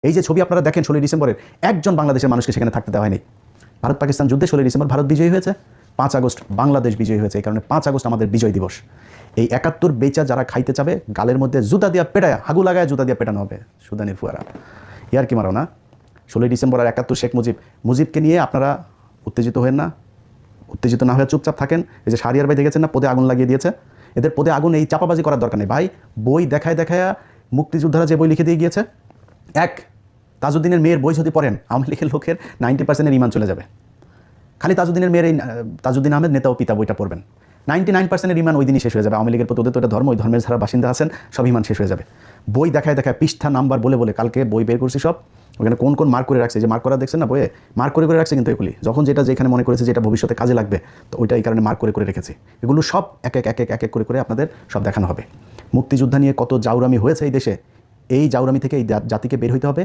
এই যে ছবি আপনারা দেখেন 16 ডিসেম্বরের, একজন বাংলাদেশের মানুষকে সেখানে থাকতে দেওয়া হয়নি। ভারত পাকিস্তান যুদ্ধে 16 ডিসেম্বর ভারত বিজয়ী হয়েছে, 5 আগস্ট বাংলাদেশ বিজয়ী হয়েছে। এই কারণে 5 আগস্ট আমাদের বিজয় দিবস। এই 71 বেচা যারা খাইতে চাবে, গালের মধ্যে জুতা দিয়া পেটায়, হাগু লাগায় জুতা দিয়া পেটানো হবে। সুদানির ফুয়ারা ইয়ার কি মারো না। 16 ডিসেম্বর আর 71 শেখ মুজিবকে নিয়ে আপনারা উত্তেজিত হয়েন না, উত্তেজিত না হয়ে চুপচাপ থাকেন। এই যে শাহরিয়ার ভাই দেখেছেন না, পদে আগুন লাগিয়ে দিয়েছে। এদের পদে আগুন এই চাপাবাজি করার দরকার নেই ভাই। বই দেখায় মুক্তিযোদ্ধারা যে বই লিখে দিয়ে গিয়েছে, তাজউদ্দিনের মেয়ের বই যদি পড়েন, আওয়ামী লীগের লোকের 90% ইমান চলে যাবে। খালি তাজউদ্দিনের মেয়ের এই তাজউদ্দিন আহমেদ নেতা ও পিতা বইটা পড়বেন, 99% ইমান ওই দিনই শেষ হয়ে যাবে। আওয়ামী লীগের প্রতি ওদের তো এটা ধর্ম, ওই ধর্মের যারা বাসিন্দা আছেন সব ইমান শেষ হয়ে যাবে। বই দেখায় পৃষ্ঠা নাম্বার বলে কালকে বই বের করছি সব, ওখানে কোন মার্ক করে রাখছে, যে মার্ক করা দেখছেন না বইয়ে, মার্ক করে রাখছে। কিন্তু এগুলি যখন যেখানে মনে করেছে যেটা ভবিষ্যতে কাজে লাগবে, তো ওইটা এই কারণে মার্ক করে রেখেছি। এগুলো সব এক এক করে আপনাদের সব দেখানো হবে। মুক্তিযোদ্ধা নিয়ে কত জাউরামি হয়েছে এই দেশে, এই জাউরামি থেকে এই জাতিকে বের হইতে হবে।